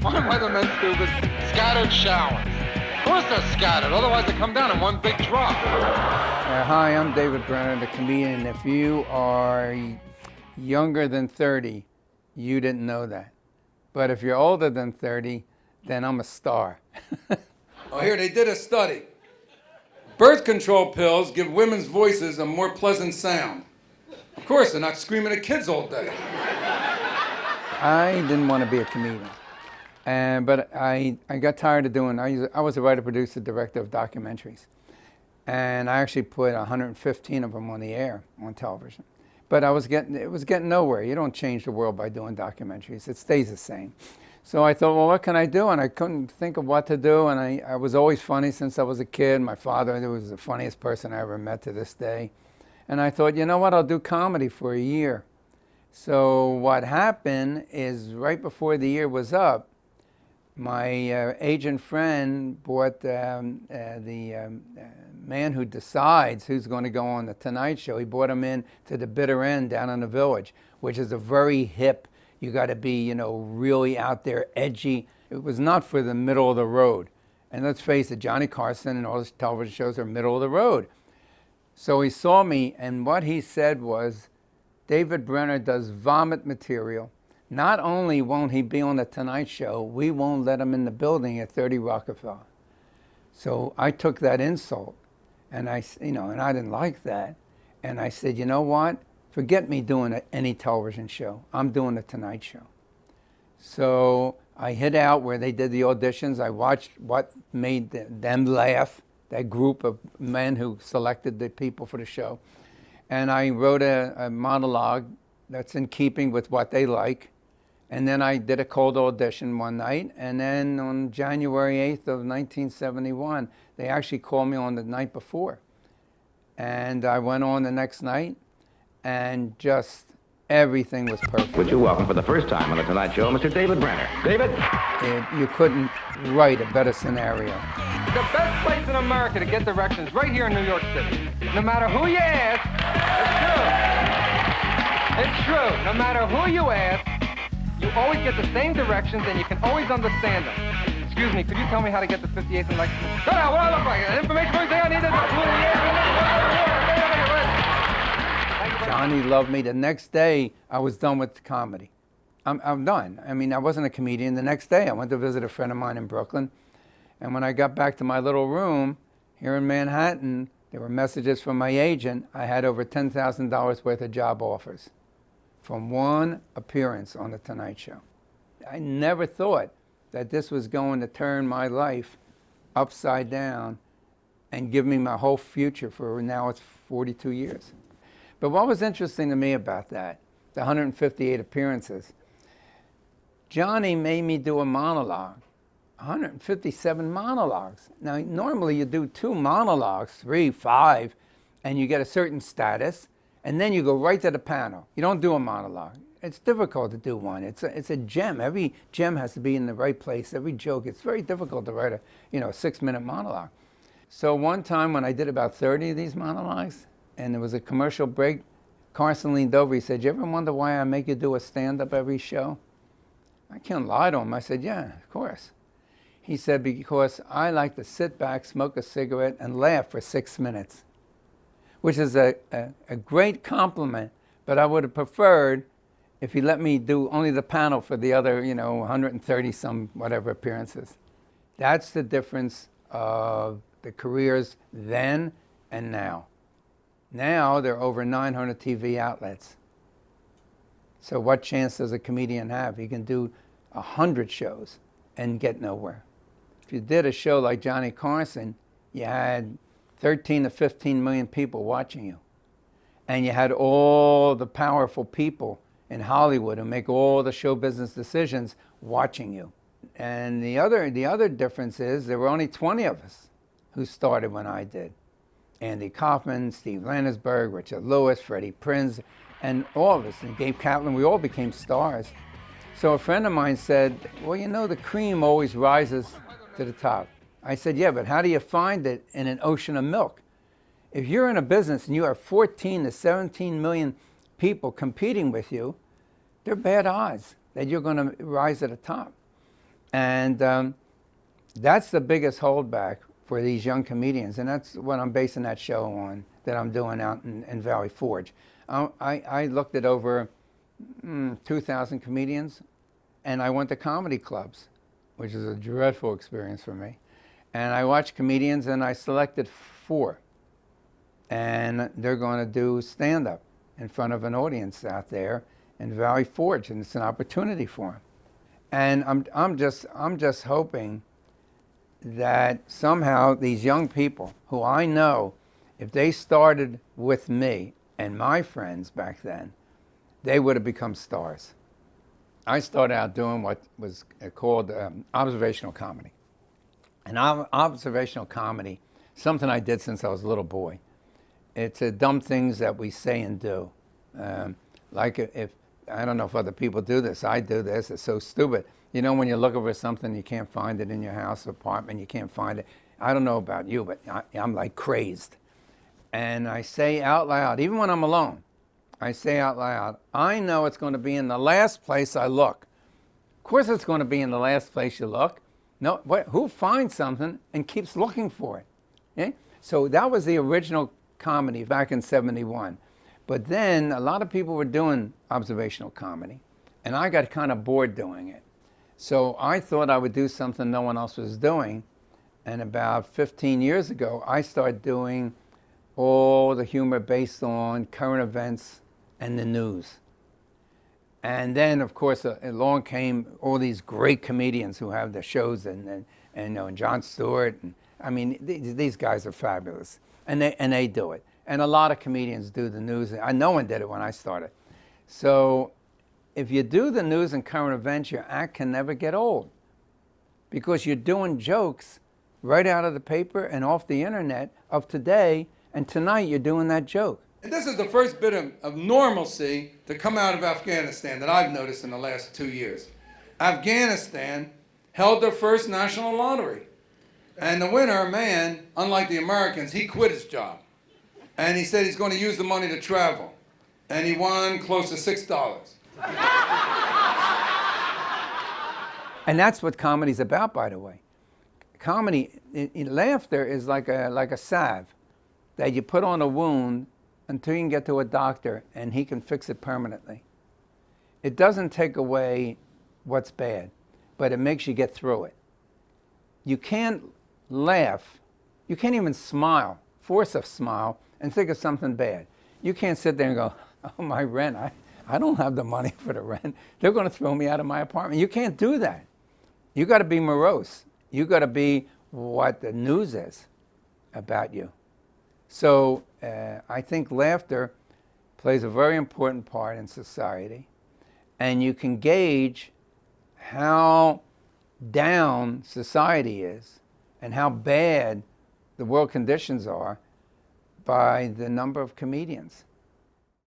Why are weathermen stupid? Scattered showers. Of course they're scattered, otherwise they come down in one big drop. Hi, I'm David Brenner, the comedian. If you are younger than 30, you didn't know that. But if you're older than 30, then I'm a star. Oh, here, they did a study. Birth control pills give women's voices a more pleasant sound. Of course, they're not screaming at kids all day. I didn't want to be a comedian. But I got tired of doing, I was a writer, producer, director of documentaries. And I actually put 115 of them on the air on television. But it was getting nowhere. You don't change the world by doing documentaries. It stays the same. So I thought, well, what can I do? And I couldn't think of what to do. And I was always funny since I was a kid. My father was the funniest person I ever met to this day. And I thought, you know what, I'll do comedy for a year. So what happened is right before the year was up, my agent friend bought the man who decides who's going to go on the Tonight Show. He brought him in to the bitter end down in the Village, which is a very hip, you got to be, really out there, edgy. It was not for the middle of the road. And let's face it, Johnny Carson and all his television shows are middle of the road. So he saw me, and what he said was, David Brenner does vomit material. Not only won't he be on the Tonight Show, we won't let him in the building at 30 Rockefeller. So I took that insult, and I didn't like that. And I said, you know what? Forget me doing any television show. I'm doing the Tonight Show. So I hid out where they did the auditions. I watched what made them laugh, that group of men who selected the people for the show. And I wrote a monologue that's in keeping with what they like. And then I did a cold audition one night. And then on January 8th of 1971, they actually called me on the night before. And I went on the next night, and just everything was perfect. Would you welcome for the first time on The Tonight Show, Mr. David Brenner. David? You couldn't write a better scenario. The best place in America to get directions right here in New York City. No matter who you ask, it's true. No matter who you ask, you always get the same directions and you can always understand them. Excuse me, could you tell me how to get to 58th and Lexington? No, what do I look like? Information, everything I need is Johnny loved me. The next day, I was done with comedy. I'm done. I mean, I wasn't a comedian. The next day, I went to visit a friend of mine in Brooklyn. And when I got back to my little room here in Manhattan, there were messages from my agent. I had over $10,000 worth of job offers from one appearance on The Tonight Show. I never thought that this was going to turn my life upside down and give me my whole future for now it's 42 years. But what was interesting to me about that, the 158 appearances, Johnny made me do a monologue, 157 monologues. Now, normally you do 2 monologues, 3, 5, and you get a certain status, and then you go right to the panel. You don't do a monologue. It's difficult to do one. It's a gem. Every gem has to be in the right place. Every joke. It's very difficult to write a 6-minute monologue. So one time when I did about 30 of these monologues, and there was a commercial break, Carson leaned over. He said, "You ever wonder why I make you do a stand-up every show?" I can't lie to him. I said, "Yeah, of course." He said, "Because I like to sit back, smoke a cigarette, and laugh for 6 minutes," which is a great compliment, but I would have preferred if he let me do only the panel for the other, 130 some whatever appearances. That's the difference of the careers then and now. Now there are over 900 TV outlets. So what chance does a comedian have? He can do 100 shows and get nowhere. If you did a show like Johnny Carson, you had 13 to 15 million people watching you. And you had all the powerful people in Hollywood who make all the show business decisions watching you. And the other difference is there were only 20 of us who started when I did. Andy Kaufman, Steve Landsberg, Richard Lewis, Freddie Prinze, and all of us, and Gabe Kaplan, we all became stars. So a friend of mine said, "Well, the cream always rises to the top." I said, "Yeah, but how do you find it in an ocean of milk? If you're in a business and you have 14 to 17 million people competing with you, they're bad odds that you're going to rise to the top." And that's the biggest holdback for these young comedians, and that's what I'm basing that show on that I'm doing out in Valley Forge. I looked at over 2,000 comedians, and I went to comedy clubs, which is a dreadful experience for me. And I watched comedians, and I selected 4. And they're going to do stand-up in front of an audience out there in Valley Forge, and it's an opportunity for them. And I'm just hoping that somehow these young people who I know, if they started with me and my friends back then, they would have become stars. I started out doing what was called observational comedy. And observational comedy, something I did since I was a little boy. It's dumb things that we say and do. Like if, I don't know if other people do this, I do this, it's so stupid. You know, when you're looking for something, you can't find it in your house, apartment, you can't find it. I don't know about you, but I'm like crazed. And I say out loud, even when I'm alone, I say out loud, I know it's going to be in the last place I look. Of course it's going to be in the last place you look. No, who finds something and keeps looking for it? Okay? So that was the original comedy back in '71. But then a lot of people were doing observational comedy, and I got kind of bored doing it. So I thought I would do something no one else was doing, and about 15 years ago, I started doing all the humor based on current events and the news. And then, of course, along came all these great comedians who have their shows, and Jon Stewart, and I mean, these guys are fabulous, and they do it. And a lot of comedians do the news. No one did it when I started. So if you do the news and current events, your act can never get old, because you're doing jokes right out of the paper and off the internet of today, and tonight you're doing that joke. And this is the first bit of normalcy to come out of Afghanistan that I've noticed in the last 2 years. Afghanistan held their first national lottery. And the winner, a man, unlike the Americans, he quit his job. And he said he's going to use the money to travel. And he won close to $6. And that's what comedy's about, by the way. Comedy, laughter is like a salve that you put on a wound until you can get to a doctor and he can fix it permanently. It doesn't take away what's bad, but it makes you get through it. You can't laugh, you can't even smile, force a smile, and think of something bad. You can't sit there and go, oh, my rent, I don't have the money for the rent. They're going to throw me out of my apartment. You can't do that. You got to be morose. You got to be what the news is about you. So I think laughter plays a very important part in society, and you can gauge how down society is and how bad the world conditions are by the number of comedians.